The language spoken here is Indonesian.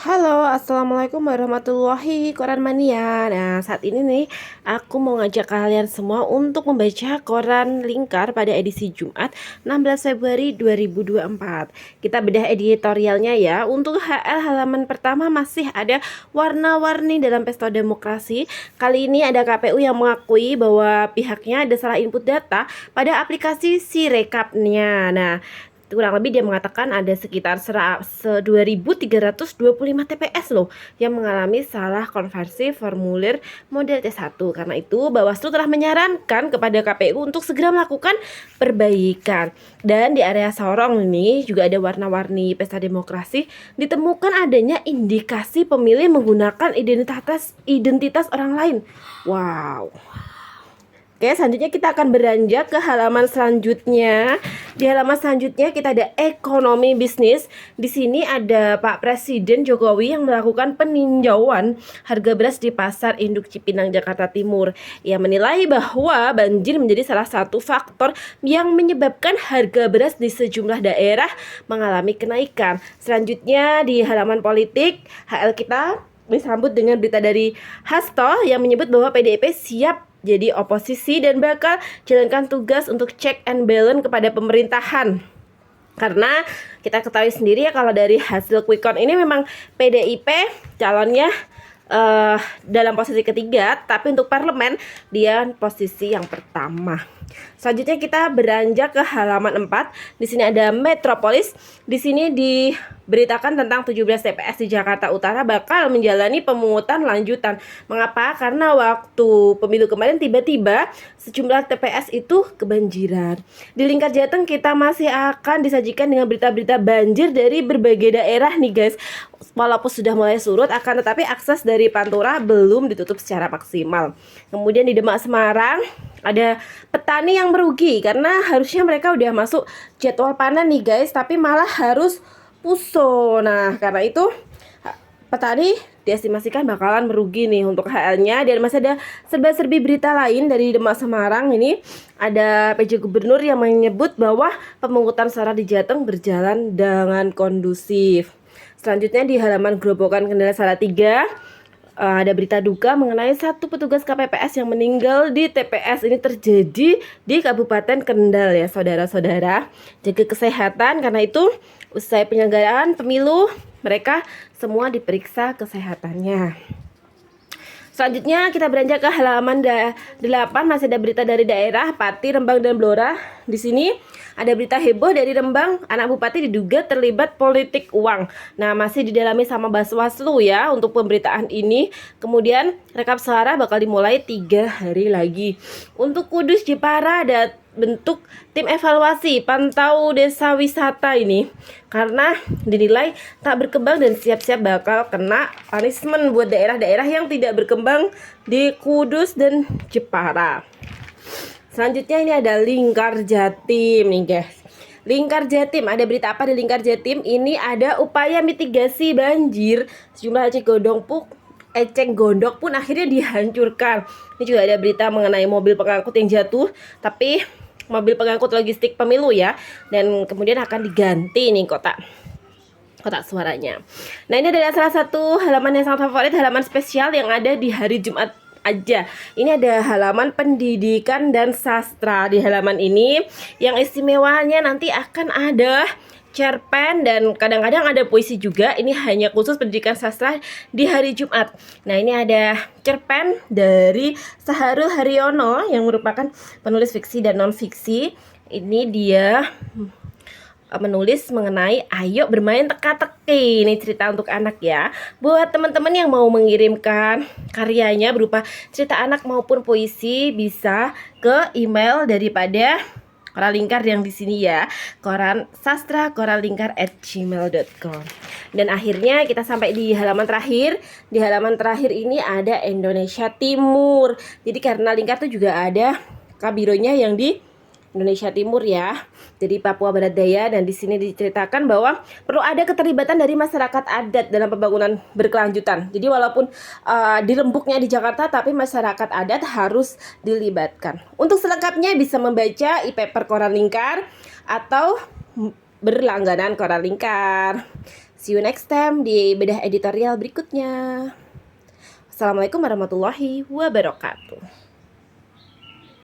Halo, assalamualaikum warahmatullahi koran mania. Nah, saat ini nih aku mau ngajak kalian semua untuk membaca koran Lingkar pada edisi Jumat 16 Februari 2024. Kita bedah editorialnya ya. Untuk HL halaman pertama masih ada warna-warni dalam pesta demokrasi. Kali ini ada KPU yang mengakui bahwa pihaknya ada salah input data pada aplikasi Sirekapnya. Nah, kurang lebih dia mengatakan ada sekitar 2.325 TPS loh yang mengalami salah konversi formulir model C1. Karena itu Bawaslu telah menyarankan kepada KPU untuk segera melakukan perbaikan. Dan di area Sorong ini juga ada warna-warni pesta demokrasi, ditemukan adanya indikasi pemilih menggunakan identitas orang lain. Wow. Oke, selanjutnya kita akan beranjak ke halaman selanjutnya. Di halaman selanjutnya kita ada ekonomi bisnis. Di sini ada Pak Presiden Jokowi yang melakukan peninjauan harga beras di Pasar Induk Cipinang, Jakarta Timur. Ia menilai bahwa banjir menjadi salah satu faktor yang menyebabkan harga beras di sejumlah daerah mengalami kenaikan. Selanjutnya di halaman politik, HL kita disambut dengan berita dari Hasto yang menyebut bahwa PDIP siap jadi oposisi dan bakal jalankan tugas untuk check and balance kepada pemerintahan. Karena kita ketahui sendiri ya kalau dari hasil quick count ini memang PDIP calonnya dalam posisi ketiga, tapi untuk parlemen dia posisi yang pertama. Selanjutnya kita beranjak ke halaman 4. Di sini ada Metropolis. Di sini diberitakan tentang 17 TPS di Jakarta Utara bakal menjalani pemungutan lanjutan. Mengapa? Karena waktu pemilu kemarin tiba-tiba sejumlah TPS itu kebanjiran. Di Lingkar Jateng kita masih akan disajikan dengan berita-berita banjir dari berbagai daerah nih guys. Walaupun sudah mulai surut, akan tetapi akses dari Pantura belum ditutup secara maksimal. Kemudian di Demak Semarang ada petani yang merugi karena harusnya mereka udah masuk jadwal panen nih guys, tapi malah harus puso. Nah, karena itu petani diestimasikan bakalan merugi nih untuk HL-nya. Dan masih ada serba-serbi berita lain dari Demak Semarang. Ini ada PJ Gubernur yang menyebut bahwa pemungutan suara di Jateng berjalan dengan kondusif. Selanjutnya di halaman Gerobokan Kendal Salatiga ada berita duka mengenai satu petugas KPPS yang meninggal di TPS. Ini terjadi di Kabupaten Kendal ya saudara-saudara. Jaga kesehatan, karena itu usai penyelenggaraan pemilu mereka semua diperiksa kesehatannya. Selanjutnya kita beranjak ke halaman 8. Masih ada berita dari daerah Pati, Rembang, dan Blora. Di sini ada berita heboh dari Rembang, anak bupati diduga terlibat politik uang. Nah, masih didalami sama Bawaslu ya untuk pemberitaan ini. Kemudian rekap suara bakal dimulai 3 hari lagi. Untuk Kudus Jepara ada bentuk tim evaluasi pantau desa wisata ini karena dinilai tak berkembang dan siap-siap bakal kena punishment buat daerah-daerah yang tidak berkembang di Kudus dan Jepara. Selanjutnya ini ada Lingkar Jatim nih guys. Lingkar Jatim, ada berita apa di Lingkar Jatim? Ini ada upaya mitigasi banjir. Sejumlah eceng gondok pun akhirnya dihancurkan. Ini juga ada berita mengenai mobil pengangkut yang jatuh, tapi mobil pengangkut logistik pemilu ya. Dan kemudian akan diganti nih kotak suaranya. Nah, ini adalah salah satu halaman yang sangat favorit, halaman spesial yang ada di hari Jumat aja. Ini ada halaman pendidikan dan sastra. Di halaman ini yang istimewanya nanti akan ada cerpen dan kadang-kadang ada puisi juga. Ini hanya khusus pendidikan sastra di hari Jumat. Nah, ini ada cerpen dari Saharul Haryono yang merupakan penulis fiksi dan non-fiksi. Ini dia menulis mengenai ayo bermain teka-teki. Ini cerita untuk anak ya. Buat teman-teman yang mau mengirimkan karyanya berupa cerita anak maupun puisi bisa ke email daripada Koran Lingkar yang di sini ya. Koran Sastra koranlingkar@gmail.com. Dan akhirnya kita sampai di halaman terakhir. Di halaman terakhir ini ada Indonesia Timur. Jadi karena Lingkar tuh juga ada kabironya yang di Indonesia Timur ya. Jadi Papua Barat Daya, dan di sini diceritakan bahwa perlu ada keterlibatan dari masyarakat adat dalam pembangunan berkelanjutan. Jadi walaupun dirembuknya di Jakarta, tapi masyarakat adat harus dilibatkan. Untuk selengkapnya bisa membaca e-paper Koran Lingkar atau berlangganan Koran Lingkar. See you next time di bedah editorial berikutnya. Assalamualaikum warahmatullahi wabarakatuh.